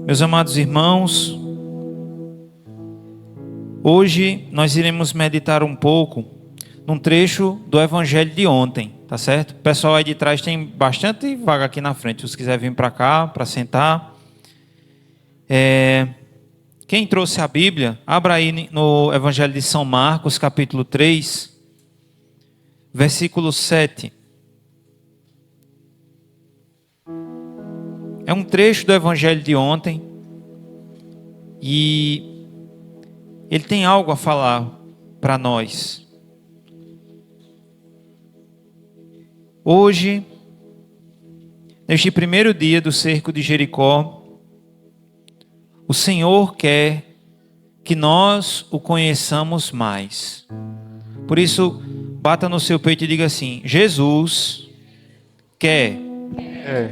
Meus amados irmãos, hoje nós iremos meditar um pouco num trecho do Evangelho de ontem, tá certo? O pessoal aí de trás tem bastante vaga aqui na frente, se você quiser vir para cá, para sentar. Quem trouxe a Bíblia, abra aí no Evangelho de São Marcos, capítulo 3, versículo 7. É um trecho do Evangelho de ontem e ele tem algo a falar para nós. Hoje, neste primeiro dia do cerco de Jericó, o Senhor quer que nós o conheçamos mais. Por isso, bata no seu peito e diga assim: Jesus quer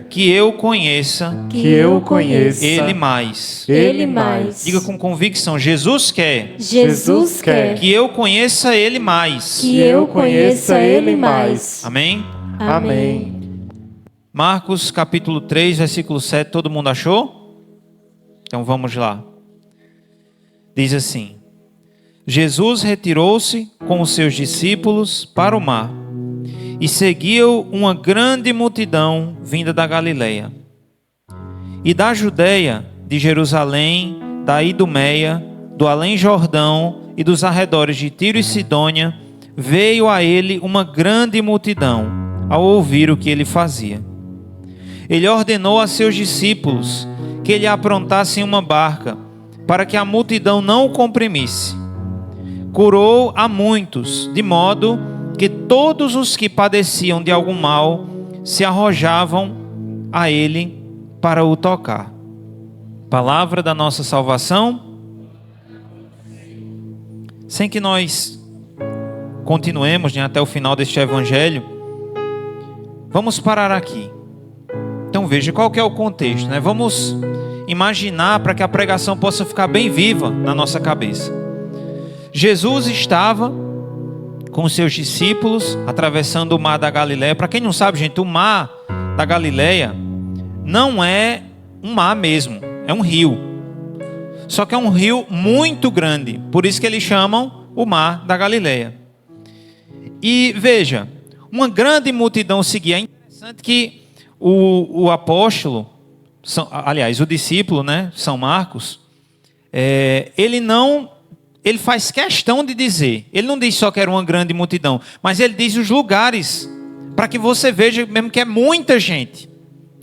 que eu conheça Ele mais. Ele mais. Diga com convicção: Jesus quer Jesus quer que eu conheça Ele mais. que eu conheça Ele mais. Amém? Amém. Marcos capítulo 3, versículo 7, todo mundo achou? Então vamos lá. Diz assim: Jesus retirou-se com os seus discípulos para o mar, e seguiu uma grande multidão vinda da Galileia, e da Judeia, de Jerusalém, da Idumeia, do além-Jordão e dos arredores de Tiro e Sidônia, veio a ele uma grande multidão, ao ouvir o que ele fazia. Ele ordenou a seus discípulos que ele aprontassem uma barca, para que a multidão não o comprimisse. Curou a muitos, de modo que todos os que padeciam de algum mal se arrojavam a ele para o tocar. Palavra da nossa salvação. Sem que nós continuemos até o final deste evangelho, vamos parar aqui. Então veja qual que é o contexto, né? Vamos imaginar para que a pregação possa ficar bem viva na nossa cabeça. Jesus estava com os seus discípulos atravessando o mar da Galileia. Para quem não sabe, gente, o mar da Galileia não é um mar mesmo, é um rio. Só que é um rio muito grande, por isso que eles chamam o mar da Galileia. E veja, uma grande multidão seguia. É interessante que o apóstolo, aliás, o discípulo, né, São Marcos, ele faz questão de dizer, ele não diz só que era uma grande multidão, mas ele diz os lugares, para que você veja mesmo que é muita gente,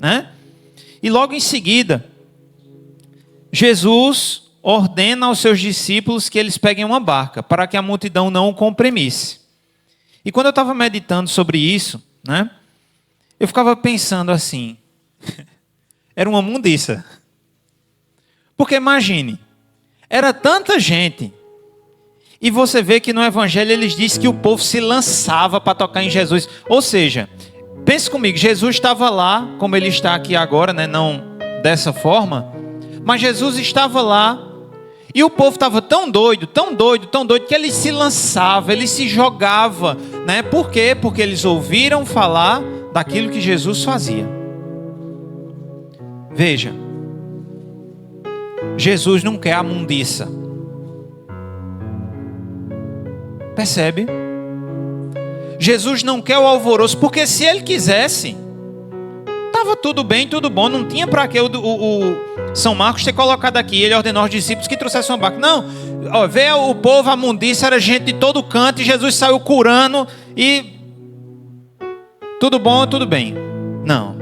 né? E logo em seguida, Jesus ordena aos seus discípulos que eles peguem uma barca, para que a multidão não o comprimisse. E quando eu estava meditando sobre isso, né, eu ficava pensando assim, era uma mundiça. Porque imagine, era tanta gente, e você vê que no Evangelho eles dizem que o povo se lançava para tocar em Jesus. Ou seja, pense comigo, Jesus estava lá, como ele está aqui agora, né? Não dessa forma, mas Jesus estava lá, e o povo estava tão doido, que ele se lançava, ele se jogava, né? Por quê? Porque eles ouviram falar daquilo que Jesus fazia. Veja, Jesus não quer a mundiça. Percebe? Jesus não quer o alvoroço, porque se ele quisesse, estava tudo bem, tudo bom, não tinha para que o São Marcos ter colocado aqui, ele ordenou aos discípulos que trouxessem uma barca. Não, veio o povo, a mundiça, era gente de todo canto, e Jesus saiu curando, e tudo bom, tudo bem. Não.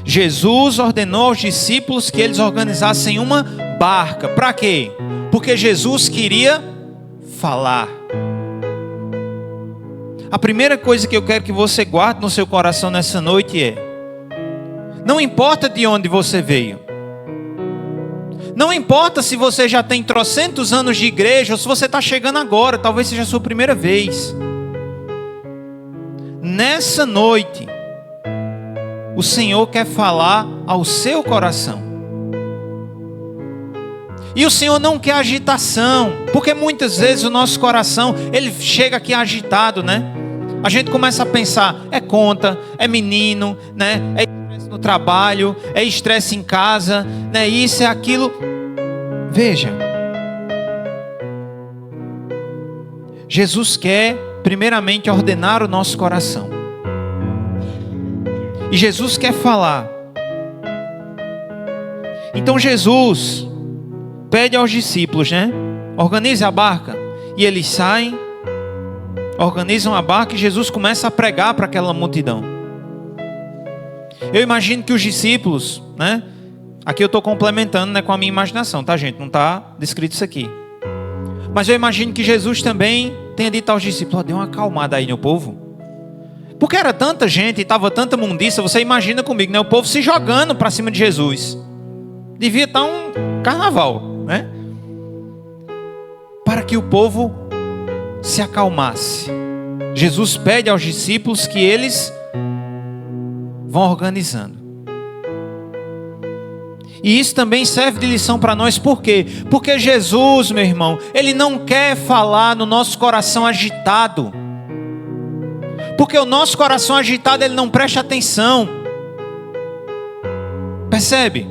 Jesus ordenou aos discípulos que eles organizassem uma barca. Para quê? Porque Jesus queria falar. A primeira coisa que eu quero que você guarde no seu coração nessa noite é: não importa de onde você veio, não importa se você já tem trocentos anos de igreja ou se você está chegando agora, talvez seja a sua primeira vez. Nessa noite, o Senhor quer falar ao seu coração. E o Senhor não quer agitação, porque muitas vezes o nosso coração, ele chega aqui agitado, né? A gente começa a pensar, é conta, é menino, né? É no trabalho, é estresse em casa, né? Isso é aquilo. Veja, Jesus quer primeiramente ordenar o nosso coração. E Jesus quer falar. Então Jesus pede aos discípulos, né? Organize a barca. E eles saem, organizam a barca e Jesus começa a pregar para aquela multidão. Eu imagino que os discípulos, né? Aqui eu estou complementando, né, com a minha imaginação, tá, gente? Não está descrito isso aqui. Mas eu imagino que Jesus também tenha dito aos discípulos: dê uma acalmada aí no povo. Porque era tanta gente e estava tanta mundiça, você imagina comigo, né? O povo se jogando para cima de Jesus. Devia estar um carnaval, né? Para que o povo se acalmasse. Jesus pede aos discípulos que eles vão organizando. E isso também serve de lição para nós. Por quê? Porque Jesus, meu irmão, Ele não quer falar no nosso coração agitado. Porque o nosso coração agitado, ele não presta atenção. Percebe?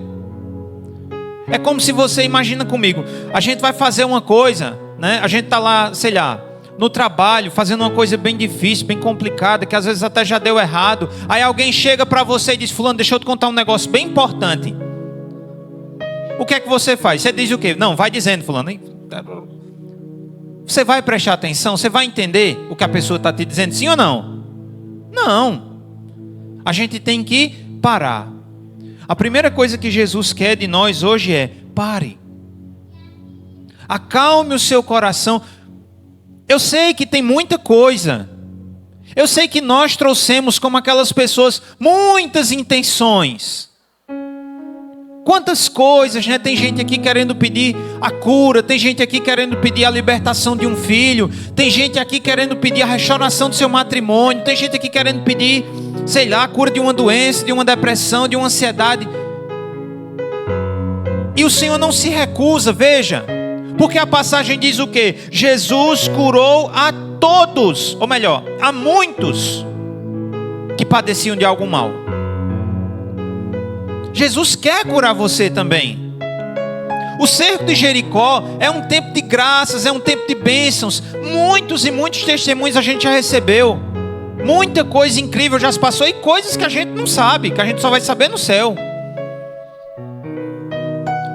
É como se você, imagina comigo, a gente vai fazer uma coisa, né? A gente está lá, sei lá, no trabalho, fazendo uma coisa bem difícil, bem complicada, que às vezes até já deu errado. Aí alguém chega para você e diz: fulano, deixa eu te contar um negócio bem importante. O que é que você faz? Você diz o quê? Não, vai dizendo, fulano. Você vai prestar atenção? Você vai entender o que a pessoa está te dizendo? Sim ou não? Não. A gente tem que parar. A primeira coisa que Jesus quer de nós hoje é: pare. Acalme o seu coração. Eu sei que tem muita coisa. Eu sei que nós trouxemos, como aquelas pessoas, muitas intenções. Quantas coisas, né? Tem gente aqui querendo pedir a cura, tem gente aqui querendo pedir a libertação de um filho, tem gente aqui querendo pedir a restauração do seu matrimônio, tem gente aqui querendo pedir, sei lá, a cura de uma doença, de uma depressão, de uma ansiedade. E o Senhor não se recusa, veja, porque a passagem diz o quê? Jesus curou a todos, ou melhor, a muitos que padeciam de algo mal. Jesus quer curar você também. O cerco de Jericó é um tempo de graças, é um tempo de bênçãos. Muitos e muitos testemunhos a gente já recebeu. Muita coisa incrível já se passou e coisas que a gente não sabe, que a gente só vai saber no céu.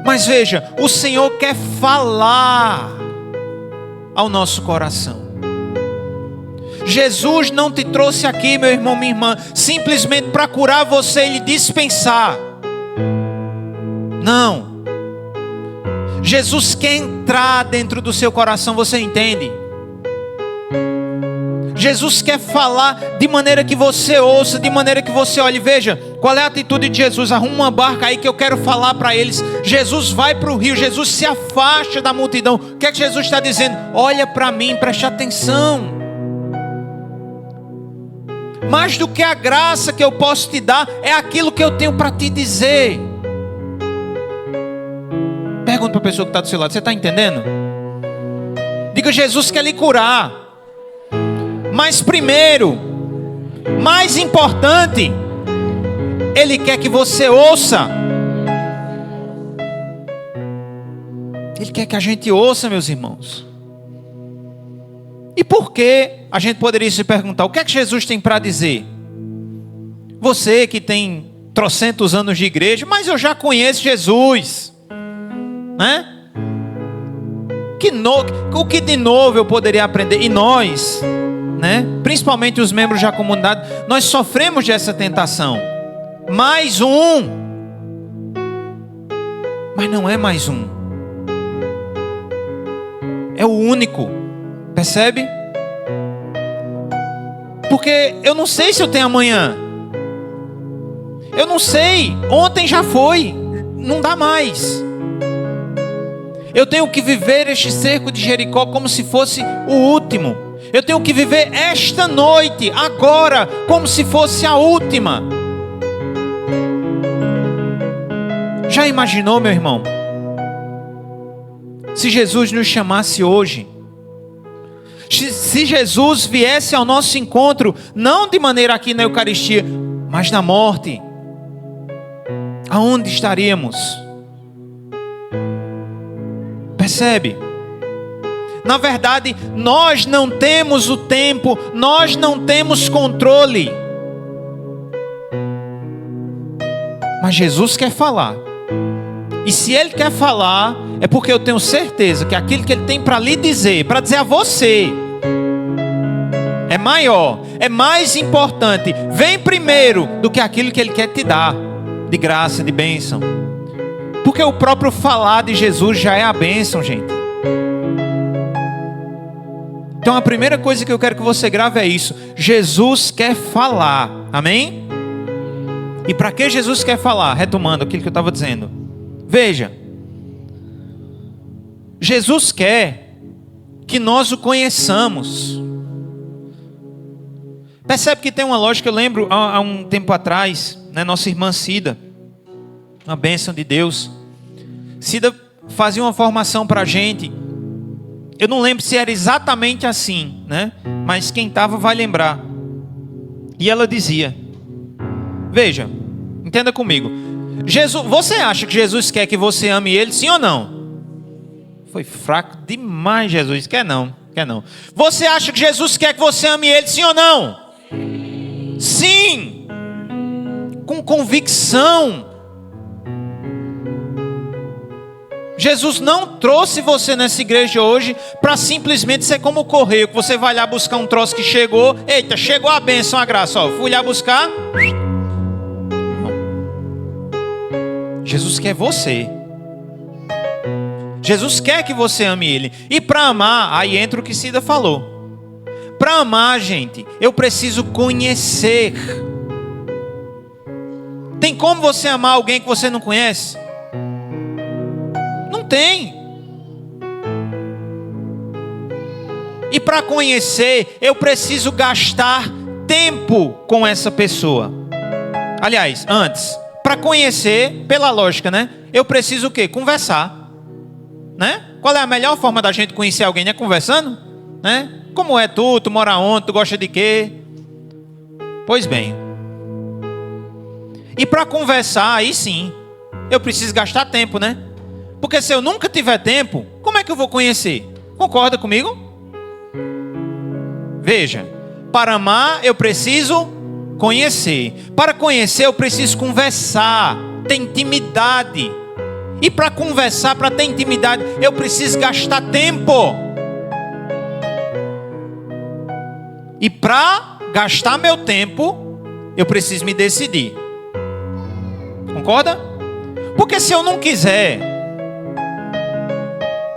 Mas veja, o Senhor quer falar ao nosso coração. Jesus não te trouxe aqui, meu irmão, minha irmã, simplesmente para curar você e lhe dispensar. Não. Jesus quer entrar dentro do seu coração, você entende? Jesus quer falar de maneira que você ouça, de maneira que você olhe. Veja, qual é a atitude de Jesus? Arruma uma barca aí que eu quero falar para eles. Jesus vai para o rio, Jesus se afasta da multidão. O que é que Jesus está dizendo? Olha para mim, preste atenção. Mais do que a graça que eu posso te dar, é aquilo que eu tenho para te dizer. Pergunta para a pessoa que está do seu lado: você está entendendo? Diga: Jesus quer lhe curar. Mas primeiro, mais importante, Ele quer que você ouça. Ele quer que a gente ouça, meus irmãos. E por que a gente poderia se perguntar: o que é que Jesus tem para dizer? Você que tem trocentos anos de igreja: mas eu já conheço Jesus, né? O que de novo eu poderia aprender? E nós, né? Principalmente os membros da comunidade, nós sofremos dessa tentação. Mais um. Mas não é mais um. É o único. Percebe? Porque eu não sei se eu tenho amanhã. Eu não sei. Ontem já foi. Não dá mais. Eu tenho que viver este cerco de Jericó como se fosse o último. Eu tenho que viver esta noite, agora, como se fosse a última. Já imaginou, meu irmão? Se Jesus nos chamasse hoje, se Jesus viesse ao nosso encontro, não de maneira aqui na Eucaristia, mas na morte, aonde estaríamos? Percebe? Na verdade, nós não temos o tempo, nós não temos controle. Mas Jesus quer falar. E se Ele quer falar, é porque eu tenho certeza que aquilo que Ele tem para lhe dizer, para dizer a você, é maior, é mais importante, vem primeiro do que aquilo que Ele quer te dar, de graça, de bênção. Porque o próprio falar de Jesus já é a bênção, gente. Então a primeira coisa que eu quero que você grave é isso: Jesus quer falar, amém? E para que Jesus quer falar? Retomando aquilo que eu estava dizendo. Veja, Jesus quer que nós o conheçamos. Percebe que tem uma lógica. Eu lembro há um tempo atrás, né, nossa irmã Cida, uma bênção de Deus, Cida fazia uma formação para a gente. Eu não lembro se era exatamente assim, né? Mas quem estava vai lembrar. E ela dizia: veja, entenda comigo. Jesus, você acha que Jesus quer que você ame Ele, sim ou não? Foi fraco demais, Jesus. Quer não, quer não. Você acha que Jesus quer que você ame Ele, sim ou não? Sim. Com convicção. Jesus não trouxe você nessa igreja hoje para simplesmente ser como o correio, que você vai lá buscar um troço que chegou. Eita, chegou a bênção, a graça, ó, fui lá buscar. Jesus quer você. Jesus quer que você ame Ele. E para amar, aí entra o que Cida falou. Para amar, gente, eu preciso conhecer. Tem como você amar alguém que você não conhece? Não tem. E para conhecer, eu preciso gastar tempo com essa pessoa. Aliás, antes, para conhecer, pela lógica, né? Eu preciso o quê? Conversar, né? Qual é a melhor forma da gente conhecer alguém? É conversando, né? Como é tu? Tu mora onde? Tu gosta de quê? Pois bem. E para conversar, aí sim, eu preciso gastar tempo, né? Porque se eu nunca tiver tempo, como é que eu vou conhecer? Concorda comigo? Veja, para amar eu preciso conhecer. Para conhecer eu preciso conversar, ter intimidade. E para conversar, para ter intimidade, eu preciso gastar tempo. E para gastar meu tempo, eu preciso me decidir. Concorda? Porque se eu não quiser,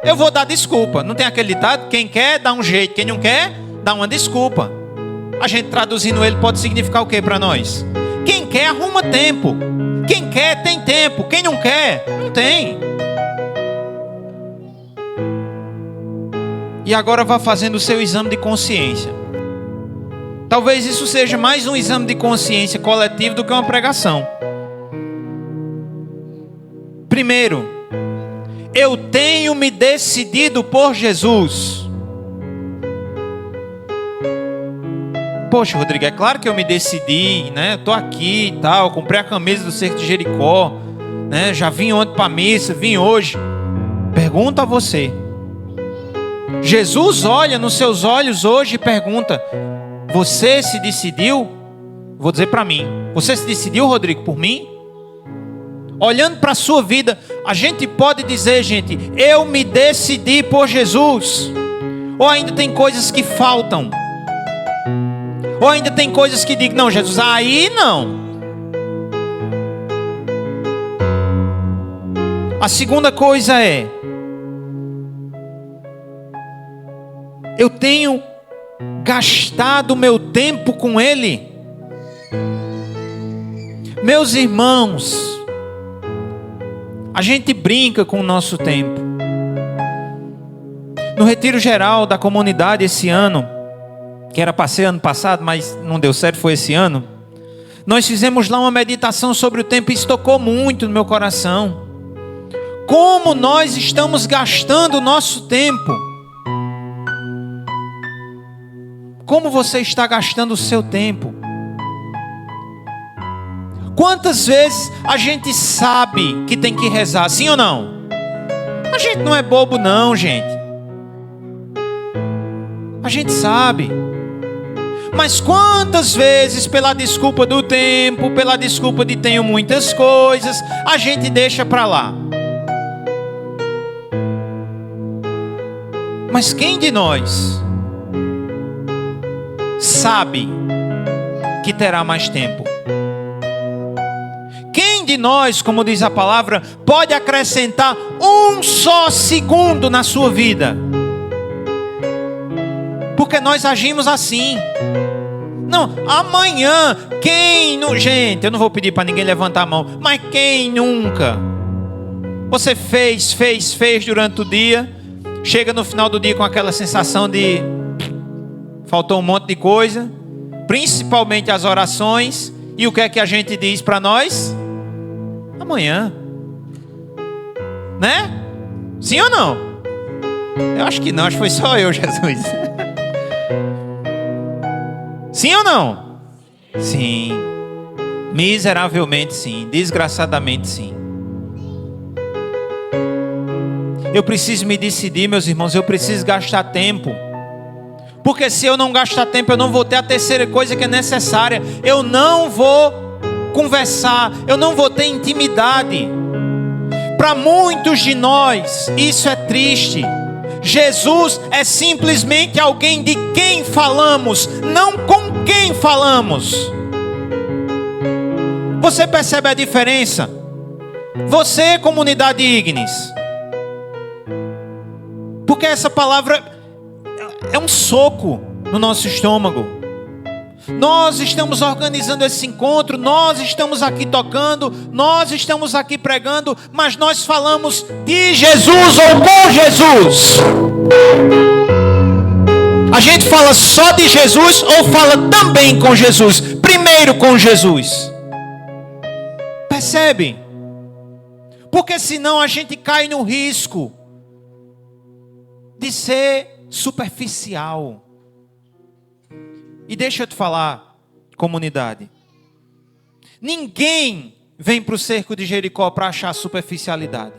eu vou dar desculpa. Não tem aquele ditado? Quem quer, dá um jeito. Quem não quer, dá uma desculpa. A gente traduzindo ele pode significar o que para nós? Quem quer, arruma tempo. Quem quer, tem tempo. Quem não quer, não tem. E agora vá fazendo o seu exame de consciência. Talvez isso seja mais um exame de consciência coletivo do que uma pregação. Primeiro, eu tenho me decidido por Jesus. Poxa, Rodrigo, é claro que eu me decidi, né? Estou aqui e tal, comprei a camisa do Cerco de Jericó, né? Já vim ontem para a missa, vim hoje. Pergunta a você. Jesus olha nos seus olhos hoje e pergunta: você se decidiu? Vou dizer para mim. Você se decidiu, Rodrigo, por mim? Olhando para a sua vida, a gente pode dizer, gente, eu me decidi por Jesus. Ou ainda tem coisas que faltam. Ou ainda tem coisas que digo, não, Jesus, aí não. A segunda coisa é, eu tenho gastado meu tempo com Ele. Meus irmãos, a gente brinca com o nosso tempo. No retiro geral da comunidade esse ano, que era para ser ano passado, mas não deu certo, foi esse ano. Nós fizemos lá uma meditação sobre o tempo e isso tocou muito no meu coração. Como nós estamos gastando o nosso tempo? Como você está gastando o seu tempo? Quantas vezes a gente sabe que tem que rezar, sim ou não? A gente não é bobo não, gente. A gente sabe. Mas quantas vezes, pela desculpa do tempo, pela desculpa de tenho muitas coisas, a gente deixa para lá? Mas quem de nós sabe que terá mais tempo? Quem de nós, como diz a palavra, pode acrescentar um só segundo na sua vida? Porque nós agimos assim. Não, amanhã, gente, eu não vou pedir para ninguém levantar a mão, mas quem nunca? Você fez durante o dia, chega no final do dia com aquela sensação de faltou um monte de coisa, principalmente as orações, e o que é que a gente diz para nós? Amanhã, né? Sim ou não? Eu acho que não, acho que foi só eu, Jesus. Sim ou não? Sim. Miseravelmente sim. Desgraçadamente sim. Eu preciso me decidir, meus irmãos. Eu preciso gastar tempo. Porque se eu não gastar tempo, eu não vou ter a terceira coisa que é necessária. Eu não vou conversar. Eu não vou ter intimidade. Para muitos de nós, isso é triste. Jesus é simplesmente alguém de quem falamos, não com quem falamos. Você percebe a diferença? Você, comunidade Ignis, porque essa palavra é um soco no nosso estômago. Nós estamos organizando esse encontro, nós estamos aqui tocando, nós estamos aqui pregando, mas nós falamos de Jesus ou com Jesus? A gente fala só de Jesus ou fala também com Jesus? Primeiro com Jesus. Percebe? Porque senão a gente cai no risco de ser superficial. E deixa eu te falar, comunidade. Ninguém vem para o cerco de Jericó para achar superficialidade.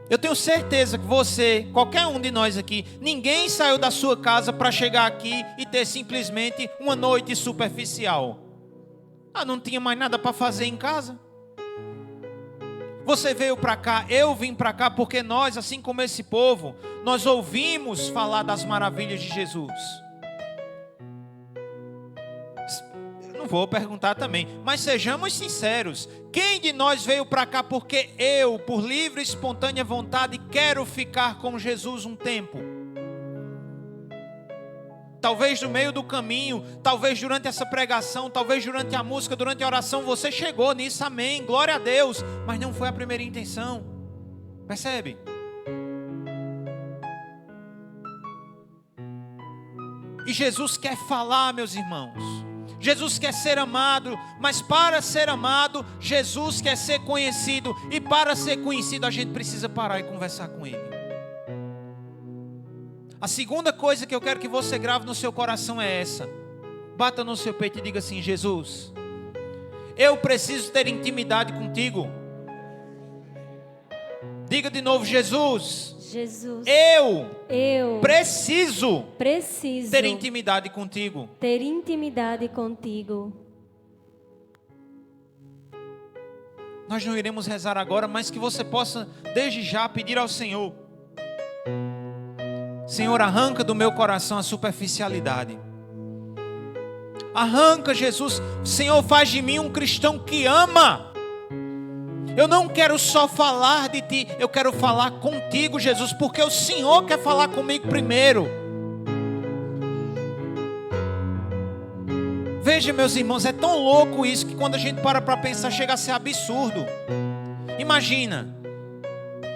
Eu tenho certeza que você, qualquer um de nós aqui, ninguém saiu da sua casa para chegar aqui e ter simplesmente uma noite superficial. Não tinha mais nada para fazer em casa. Você veio para cá, eu vim para cá porque nós, assim como esse povo, nós ouvimos falar das maravilhas de Jesus. Não vou perguntar também, mas sejamos sinceros. Quem de nós veio para cá porque eu, por livre e espontânea vontade, quero ficar com Jesus um tempo? Talvez no meio do caminho, talvez durante essa pregação, talvez durante a música, durante a oração, você chegou nisso, amém, glória a Deus, mas não foi a primeira intenção. Percebe? E Jesus quer falar, meus irmãos. Jesus quer ser amado, mas para ser amado, Jesus quer ser conhecido. E para ser conhecido, a gente precisa parar e conversar com Ele. A segunda coisa que eu quero que você grave no seu coração é essa. Bata no seu peito e diga assim: Jesus, eu preciso ter intimidade contigo. Diga de novo: Jesus, eu preciso ter intimidade contigo. Ter intimidade contigo. Nós não iremos rezar agora, mas que você possa desde já pedir ao Senhor: Senhor, arranca do meu coração a superficialidade. Arranca, Jesus. Senhor, faz de mim um cristão que ama. Eu não quero só falar de Ti, eu quero falar contigo, Jesus, porque o Senhor quer falar comigo primeiro. Veja, meus irmãos, é tão louco isso que quando a gente para pensar, chega a ser absurdo. Imagina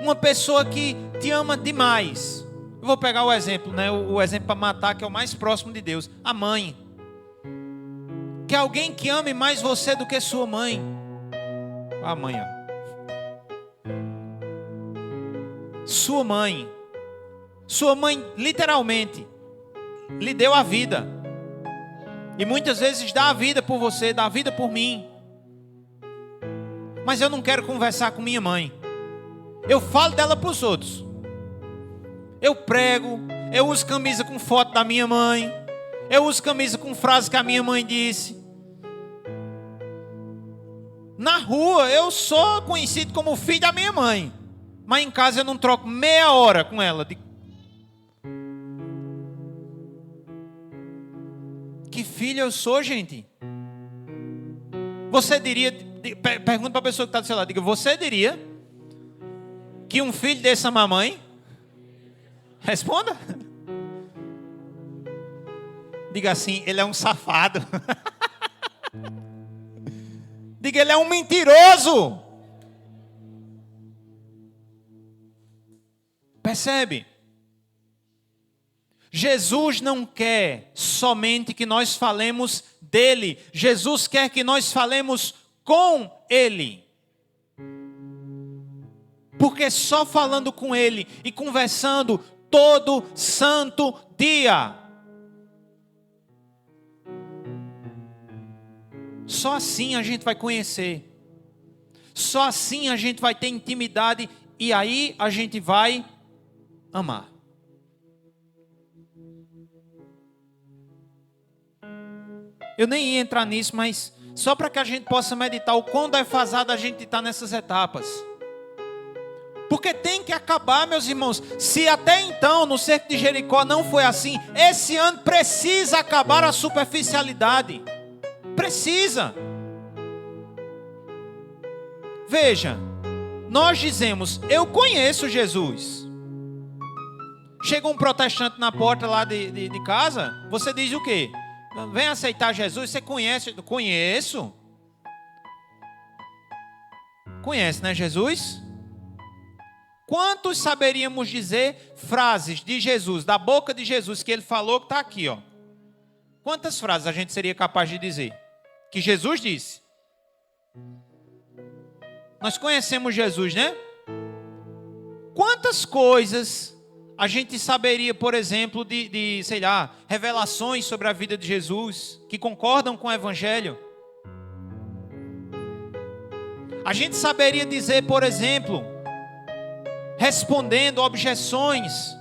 uma pessoa que te ama demais. Eu vou pegar o exemplo, né? O exemplo para matar, que é o mais próximo de Deus. A mãe. Que alguém que ame mais você do que sua mãe. A mãe, ó. Sua mãe literalmente lhe deu a vida. E muitas vezes dá a vida por você, dá a vida por mim. Mas eu não quero conversar com minha mãe. Eu falo dela para os outros. Eu prego, eu uso camisa com foto da minha mãe. Eu uso camisa com frase que a minha mãe disse. Na rua eu sou conhecido como o filho da minha mãe. Mas em casa eu não troco meia hora com ela. Que filho eu sou, gente? Você diria, pergunta para a pessoa que está do seu lado, diga, você diria que um filho desse ama a mãe? Responda. Diga assim, ele é um safado. Diga, ele é um mentiroso. Percebe? Jesus não quer somente que nós falemos dele. Jesus quer que nós falemos com ele. Porque só falando com ele e conversando todo santo dia, só assim a gente vai conhecer. Só assim a gente vai ter intimidade e aí a gente vai amar. Eu nem ia entrar nisso, mas só para que a gente possa meditar o quão defasado a gente está nessas etapas. Porque tem que acabar, meus irmãos. Se até então no cerco de Jericó não foi assim, esse ano precisa acabar a superficialidade. Precisa. Veja, nós dizemos, eu conheço Jesus. Chega um protestante na porta lá de casa, você diz o quê? Vem aceitar Jesus, você conhece? Conheço. Conhece, né, Jesus? Quantos saberíamos dizer frases de Jesus, da boca de Jesus, que ele falou que está aqui, ó. Quantas frases a gente seria capaz de dizer? Que Jesus disse. Nós conhecemos Jesus, né? Quantas coisas a gente saberia, por exemplo, sei lá, revelações sobre a vida de Jesus, que concordam com o Evangelho? A gente saberia dizer, por exemplo, respondendo objeções.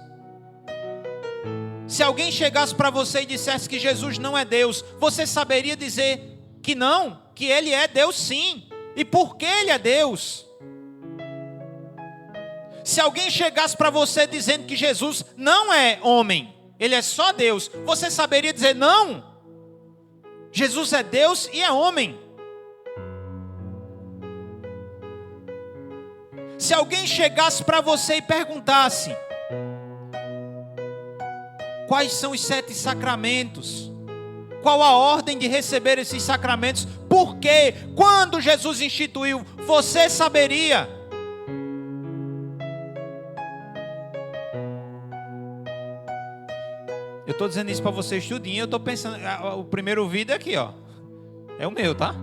Se alguém chegasse para você e dissesse que Jesus não é Deus, você saberia dizer que não, que Ele é Deus sim. E por que Ele é Deus? Se alguém chegasse para você dizendo que Jesus não é homem, Ele é só Deus, você saberia dizer não? Jesus é Deus e é homem. Se alguém chegasse para você e perguntasse quais são os 7 sacramentos, qual a ordem de receber esses sacramentos, por quê? Quando Jesus instituiu, você saberia? Eu estou dizendo isso para você estudinho, eu estou pensando, o primeiro vídeo é aqui, ó. É o meu, tá?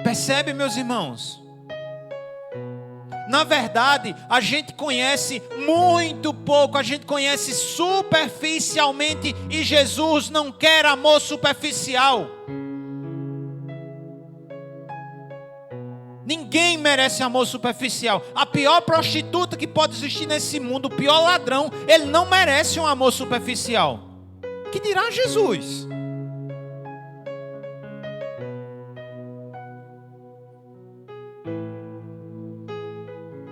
Percebe, meus irmãos? Na verdade, a gente conhece muito pouco, a gente conhece superficialmente e Jesus não quer amor superficial. Ninguém merece amor superficial. A pior prostituta que pode existir nesse mundo, o pior ladrão, ele não merece um amor superficial. Que dirá Jesus?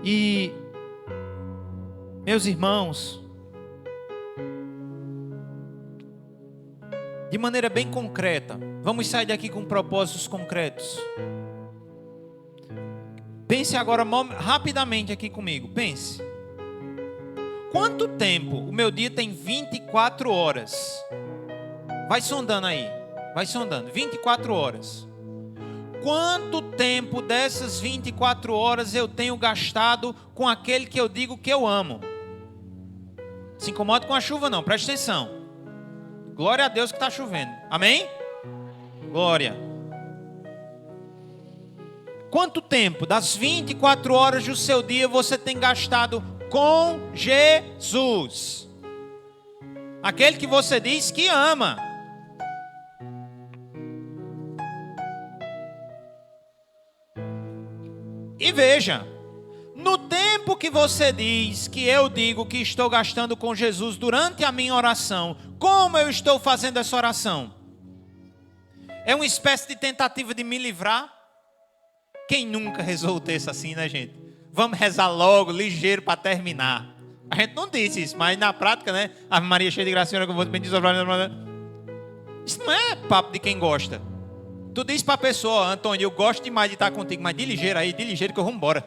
E, meus irmãos, de maneira bem concreta, vamos sair daqui com propósitos concretos. Pense agora rapidamente aqui comigo, pense. Quanto tempo? O meu dia tem 24 horas. Vai sondando aí, vai sondando, 24 horas. Quanto tempo dessas 24 horas eu tenho gastado com aquele que eu digo que eu amo? Se incomoda com a chuva não, preste atenção. Glória a Deus que está chovendo, amém? Glória. Quanto tempo das 24 horas do seu dia você tem gastado com Jesus? Aquele que você diz que ama. E veja, no tempo que você diz que eu digo que estou gastando com Jesus durante a minha oração, como eu estou fazendo essa oração? É uma espécie de tentativa de me livrar? Quem nunca rezou o texto assim, né, gente? Vamos rezar logo, ligeiro para terminar. A gente não disse isso, mas na prática, né? Ave Maria cheia de graça, Senhor, que eu vou te bendizer. Isso não é papo de quem gosta. Tu diz para a pessoa, Antônio, eu gosto demais de estar contigo, mas de ligeiro aí, de ligeiro que eu vou embora.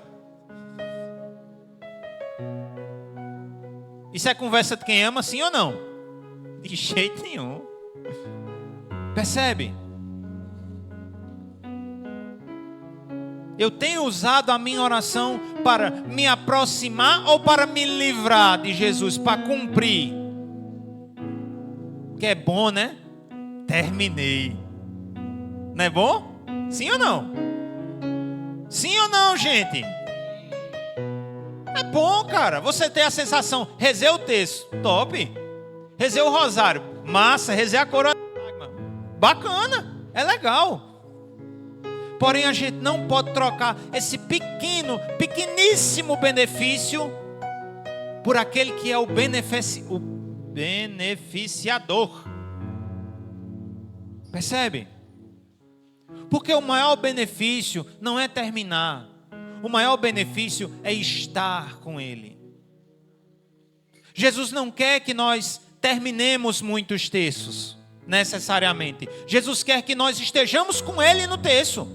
Isso é conversa de quem ama, sim ou não? De jeito nenhum. Percebe? Eu tenho usado a minha oração para me aproximar ou para me livrar de Jesus, para cumprir. Que é bom, né? Terminei. Não é bom? Sim ou não? Sim ou não, gente? É bom, cara. Você tem a sensação, rezei o texto, top. Rezei o rosário, massa. Rezei a coroa, bacana, é legal. Porém, a gente não pode trocar esse pequeníssimo benefício por aquele que é o beneficiador. Percebe? Porque o maior benefício não é terminar. O maior benefício é estar com Ele. Jesus não quer que nós terminemos muitos textos, necessariamente. Jesus quer que nós estejamos com Ele no texto.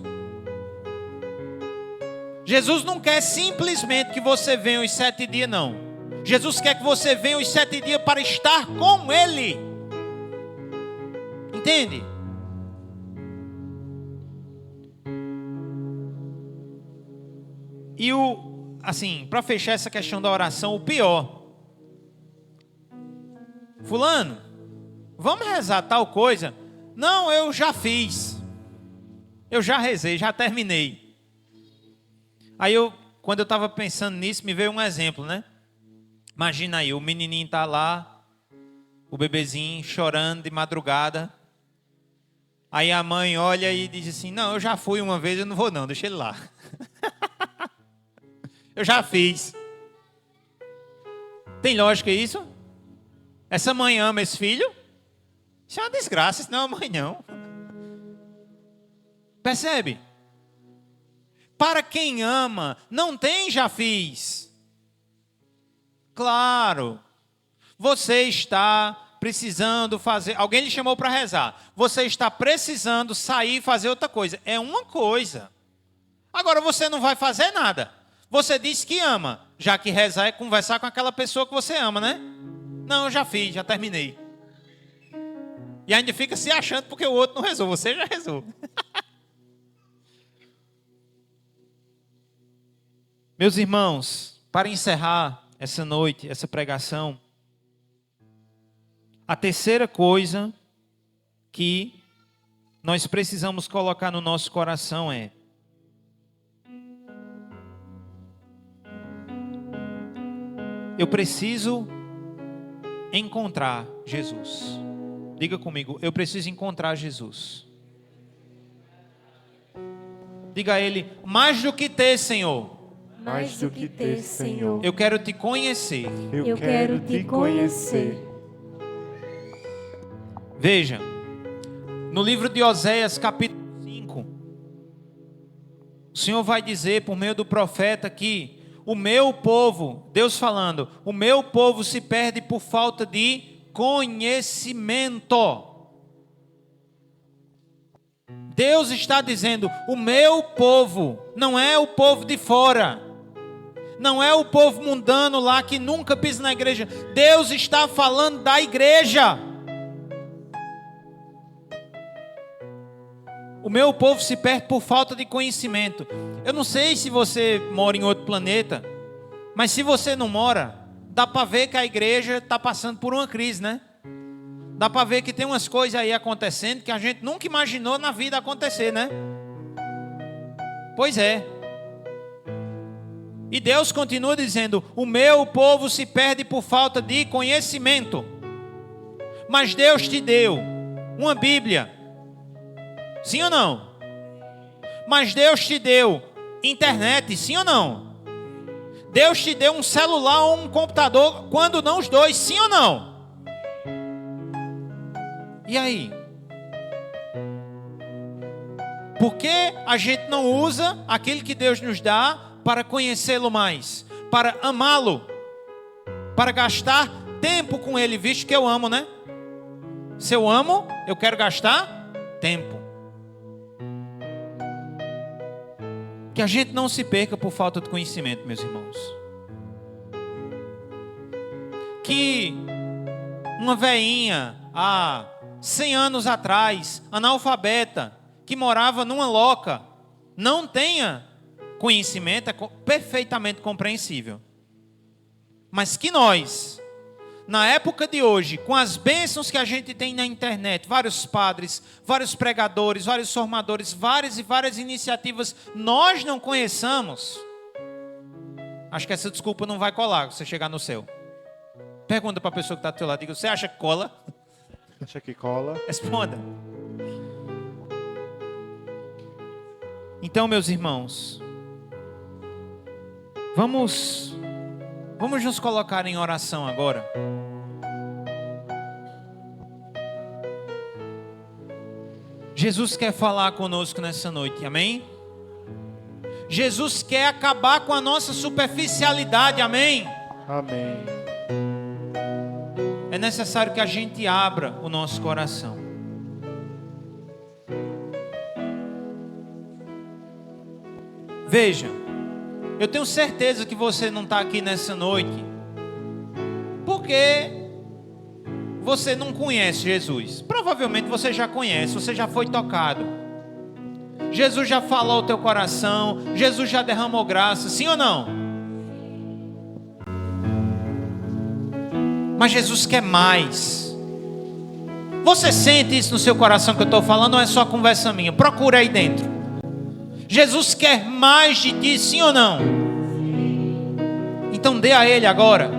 Jesus não quer simplesmente que você venha os 7 dias, não. Jesus quer que você venha os 7 dias para estar com Ele. Entende? E assim, para fechar essa questão da oração, o pior. Fulano, vamos rezar tal coisa? Não, eu já fiz. Eu já rezei, já terminei. Aí quando eu estava pensando nisso, me veio um exemplo, né? Imagina aí, o menininho está lá, o bebezinho chorando de madrugada. Aí a mãe olha e diz assim, não, eu já fui uma vez, eu não vou não, deixa ele lá. Eu já fiz. Tem lógica isso? Essa mãe ama esse filho? Isso é uma desgraça, isso não é uma mãe não. Percebe? Para quem ama, não tem já fiz. Claro. Você está precisando fazer... Alguém lhe chamou para rezar. Você está precisando sair e fazer outra coisa. É uma coisa. Agora você não vai fazer nada. Você diz que ama. Já que rezar é conversar com aquela pessoa que você ama, né? Não, eu já fiz, já terminei. E ainda fica se achando porque o outro não rezou. Você já rezou. Meus irmãos, para encerrar essa noite, essa pregação, a terceira coisa que nós precisamos colocar no nosso coração é: eu preciso encontrar Jesus. Diga comigo, eu preciso encontrar Jesus. Diga a Ele, mais do que ter, Senhor. Mais do que ter, Senhor. Eu quero te conhecer. Eu quero te conhecer. Veja, no livro de Oséias, capítulo 5, o Senhor vai dizer por meio do profeta que o meu povo, Deus falando, o meu povo se perde por falta de conhecimento. Deus está dizendo, o meu povo, não é o povo de fora. Não é o povo mundano lá que nunca pisa na igreja. Deus está falando da igreja. O meu povo se perde por falta de conhecimento. Eu não sei se você mora em outro planeta, mas se você não mora, dá para ver que a igreja está passando por uma crise, né? Dá para ver que tem umas coisas aí acontecendo que a gente nunca imaginou na vida acontecer, né? Pois é. E Deus continua dizendo, o meu povo se perde por falta de conhecimento. Mas Deus te deu uma Bíblia. Sim ou não? Mas Deus te deu internet. Sim ou não? Deus te deu um celular ou um computador. Quando não os dois. Sim ou não? E aí? Por que a gente não usa aquilo que Deus nos dá para conhecê-lo mais? Para amá-lo? Para gastar tempo com Ele, visto que eu amo, né? Se eu amo, eu quero gastar tempo. Que a gente não se perca por falta de conhecimento, meus irmãos. Que uma veinha há 100 anos atrás, analfabeta, que morava numa loca, não tenha conhecimento, é perfeitamente compreensível. Mas que nós, na época de hoje, com as bênçãos que a gente tem na internet, vários padres, vários pregadores, vários formadores, várias e várias iniciativas, nós não conheçamos, acho que essa desculpa não vai colar, você chegar no céu. Pergunta para a pessoa que está do teu lado, diga, você acha que cola? Acha que cola? Responda. Então, meus irmãos, vamos nos colocar em oração agora. Jesus quer falar conosco nessa noite, amém? Jesus quer acabar com a nossa superficialidade, amém? Amém. É necessário que a gente abra o nosso coração. Veja, eu tenho certeza que você não está aqui nessa noite porque você não conhece Jesus. Provavelmente você já conhece, você já foi tocado. Jesus já falou ao teu coração, Jesus já derramou graça, sim ou não? Mas Jesus quer mais. Você sente isso no seu coração que eu estou falando ou é só conversa minha? Procura aí dentro. Jesus quer mais de ti, sim ou não? Então dê a Ele agora.